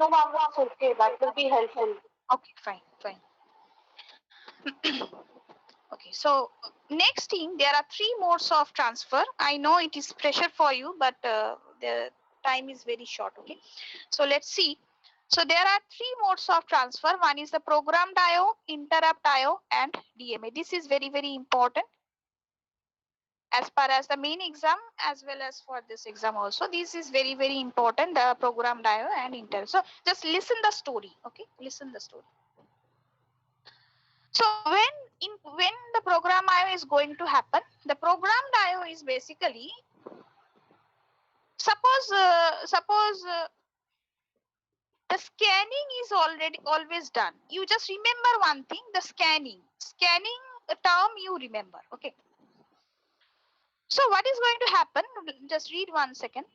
No, ma'am, that's okay. That will be helpful. Okay, fine, fine. Okay, so next thing, there are 3 modes of transfer. I know it is pressure for you, but the time is very short. Okay, so let's see. So there are 3 modes of transfer. One is the programmed IO, interrupt IO, and DMA. This is very, very important as far as the main exam as well as for this exam also. This is very, very important, the programmed IO and interrupt. So just listen the story. Okay, listen the story. So when the program IO is going to happen, the programmed IO is basically, suppose the scanning is always done. You just remember one thing, the scanning term you remember. Okay. So what is going to happen? Just read 1 second.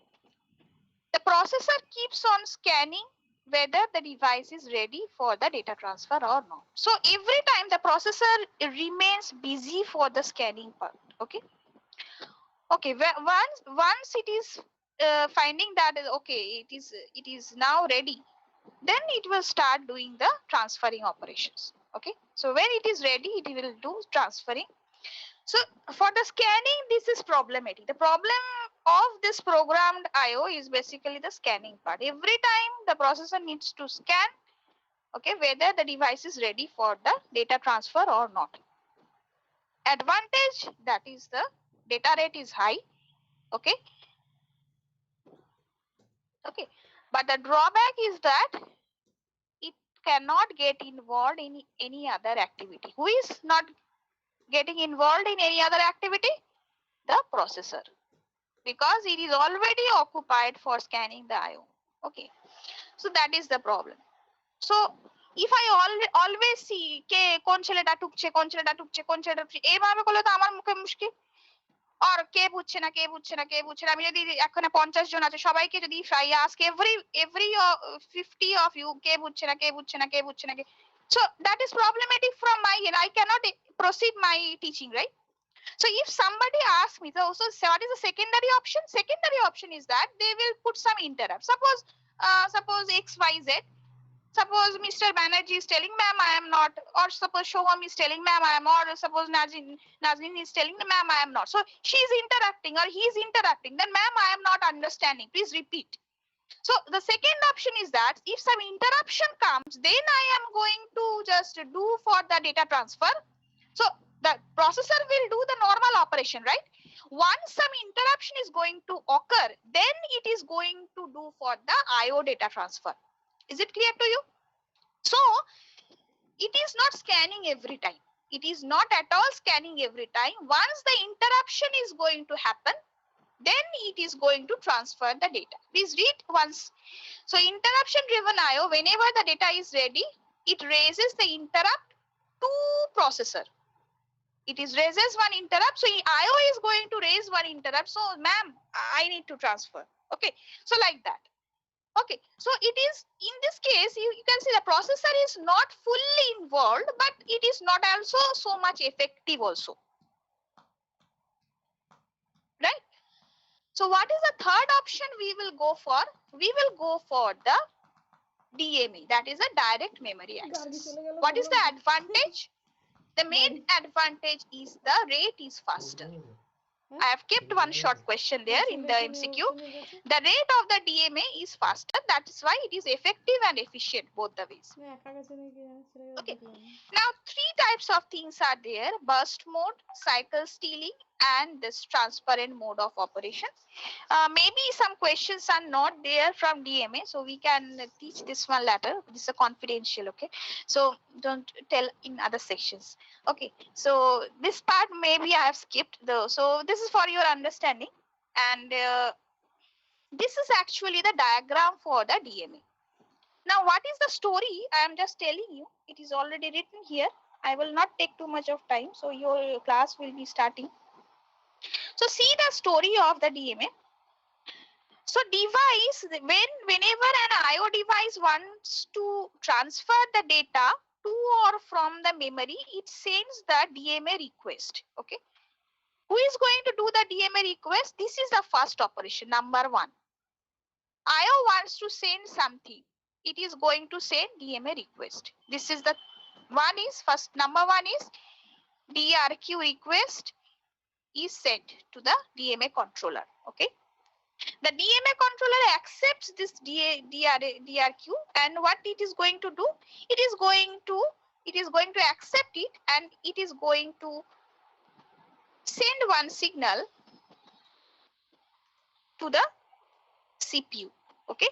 The processor keeps on scanning whether the device is ready for the data transfer or not. So every time the processor remains busy for the scanning part. Okay. Okay. Once it is finding that okay, it is now ready, then it will start doing the transferring operations. Okay. So when it is ready, it will do transferring. So for the scanning, this is problematic. The problem of this programmed IO is basically the scanning part. Every time the processor needs to scan, okay, whether the device is ready for the data transfer or not. Advantage, that is the data rate is high, okay. Okay, but the drawback is that it cannot get involved in any other activity. Who is not getting involved in any other activity? The processor, because it is already occupied for scanning the IO. Okay, so that is the problem. So if I always see ke kon ছেলেটা টুকছে কোন ছেলেটা টুকছে কোন ছেলেটা টুকছে এইভাবে করলে তো আমার মুখে মুশকিল। আর কে বুঝছে না কে বুঝছে না কে বুঝছে না, আমি যদি এখানে 50 জন আছে সবাইকে যদি I ask every 50 of you কে বুঝছে না কে বুঝছে না কে বুঝছে না কে, so that is problematic from my end. I cannot proceed my teaching, right? So if somebody asks me, so what is the secondary option? Secondary option is that they will put some interrupt. Suppose XYZ. Suppose Mr. Banerjee is telling, ma'am, I am not, or suppose Shoham is telling, ma'am, I am, or suppose Nazin is telling, ma'am, I am not. So she is interacting or he is interacting. Then, ma'am, I am not understanding. Please repeat. So the second option is that if some interruption comes, then I am going to just do for the data transfer. So the processor will do the normal operation, right? Once some interruption is going to occur, then it is going to do for the IO data transfer. Is it clear to you? So it is not scanning every time. It is not at all scanning every time. Once the interruption is going to happen, then it is going to transfer the data. Please read once. So interruption driven IO, whenever the data is ready, it raises the interrupt to processor. It is raises one interrupt. So IO is going to raise one interrupt. So ma'am, I need to transfer. Okay. So like that. Okay. So it is in this case, you can see the processor is not fully involved, but it is not also so much effective also. Right. So what is the third option we will go for? We will go for the DMA, that is a direct memory access. What is the advantage? The main advantage is the rate is faster. I have kept one short question there in the MCQ. The rate of the DMA is faster. That is why it is effective and efficient both the ways. Okay. Now, three types of things are there: burst mode, cycle stealing, and this transparent mode of operation. Maybe some questions are not there from DMA, so we can teach this one later. This is a confidential, okay? So don't tell in other sections. Okay, so this part maybe I have skipped though. So this is for your understanding, and this is actually the diagram for the DMA. Now, what is the story? I am just telling you. It is already written here. I will not take too much of time, so your class will be starting. So see the story of the DMA. So device, whenever an IO device wants to transfer the data to or from the memory, it sends the DMA request. Okay. Who is going to do the DMA request? This is the first operation, number one. IO wants to send something. It is going to send DMA request. This is the one is first, number one is DRQ request is sent to the DMA controller. Okay. The DMA controller accepts this DRQ, and what it is going to do? It is going to accept it, and it is going to send one signal to the CPU. Okay.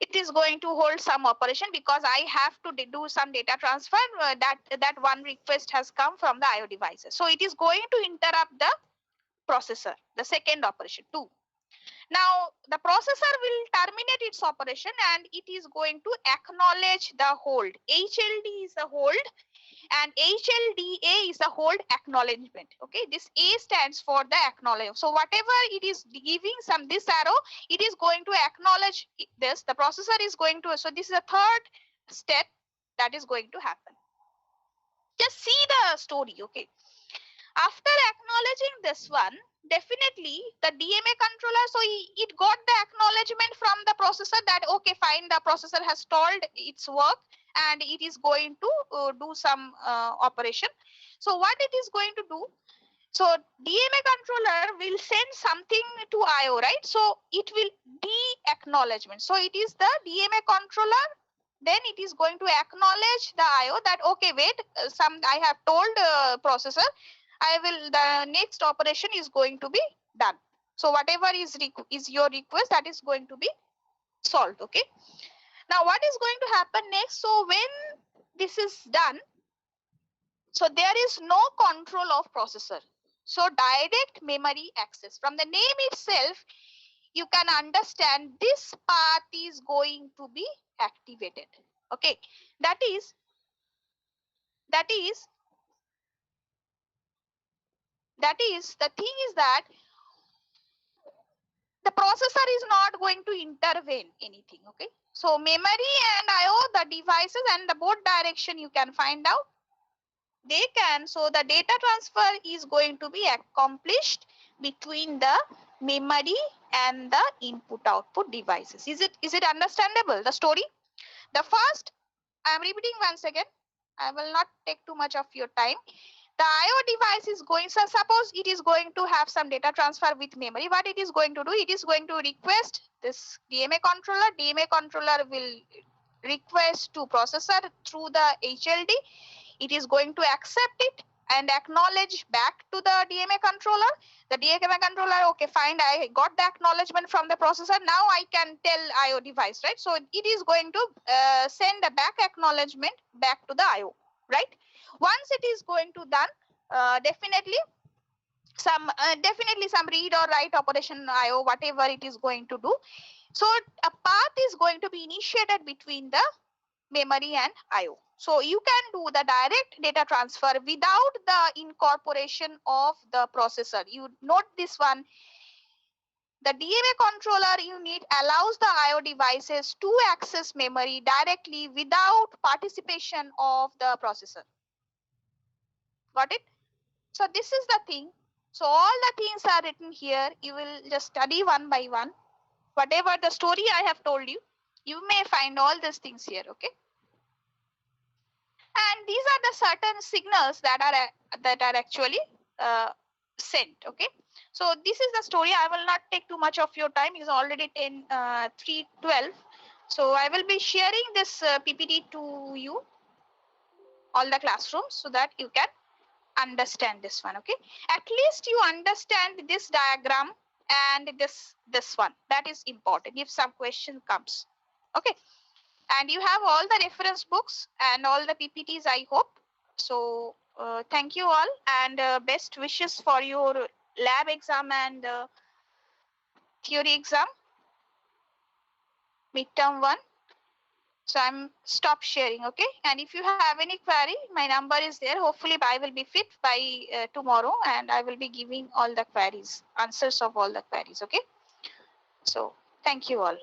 It is going to hold some operation because I have to do some data transfer. That one request has come from the IO devices. So it is going to interrupt the processor, the second operation 2. Now the processor will terminate its operation and it is going to acknowledge the hold. HLD is the hold, and HLDA is the hold acknowledgement. Okay, this A stands for the acknowledge. So whatever it is giving this arrow, it is going to acknowledge this. The processor is going to, so this is a third step that is going to happen. Just see the story. Okay, after acknowledging this one, definitely the DMA controller, so it got the acknowledgement from the processor that okay, fine, the processor has stalled its work and it is going to do some operation. So what it is going to do, so DMA controller will send something to IO, right? So it will de-acknowledgement. So it is the DMA controller, then it is going to acknowledge the IO that okay, wait, I have told processor the next operation is going to be done. So whatever is your request, that is going to be solved. Okay. Now what is going to happen next? So when this is done, so there is no control of processor. So direct memory access. From the name itself, you can understand this path is going to be activated. Okay. That is the thing is that the processor is not going to intervene anything. Okay, so memory and IO, the devices and the both direction you can find out, they can, so the data transfer is going to be accomplished between the memory and the input output devices. Is it understandable, the story? The first, I am repeating once again, I will not take too much of your time. The IO device is going, so suppose it is going to have some data transfer with memory. What it is going to do, it is going to request this DMA controller. DMA controller will request to processor through the HLD. It is going to accept it and acknowledge back to the DMA controller. The DMA controller, okay, fine, I got the acknowledgement from the processor. Now I can tell IO device, right? So it is going to send a back acknowledgement back to the IO, right? Once it is going to done, definitely some read or write operation IO, whatever it is going to do. So a path is going to be initiated between the memory and IO. So you can do the direct data transfer without the incorporation of the processor. You note this one. The DMA controller unit allows the IO devices to access memory directly without participation of the processor. Got it? So this is the thing. So all the things are written here. You will just study one by one. Whatever the story I have told you, you may find all these things here. Okay. And these are the certain signals that are actually sent. Okay. So this is the story. I will not take too much of your time. It's already 3:12. So I will be sharing this PPT to you, all the classrooms, so that you can understand this one. Okay, at least you understand this diagram and this one. That is important if some question comes. Okay, and you have all the reference books and all the PPTs, I hope. So thank you all, and best wishes for your lab exam and theory exam, midterm one. So I'm stop sharing. Okay, and if you have any query, my number is there. Hopefully I will be fit by tomorrow, and I will be giving all the queries, answers of all the queries. Okay, so thank you all.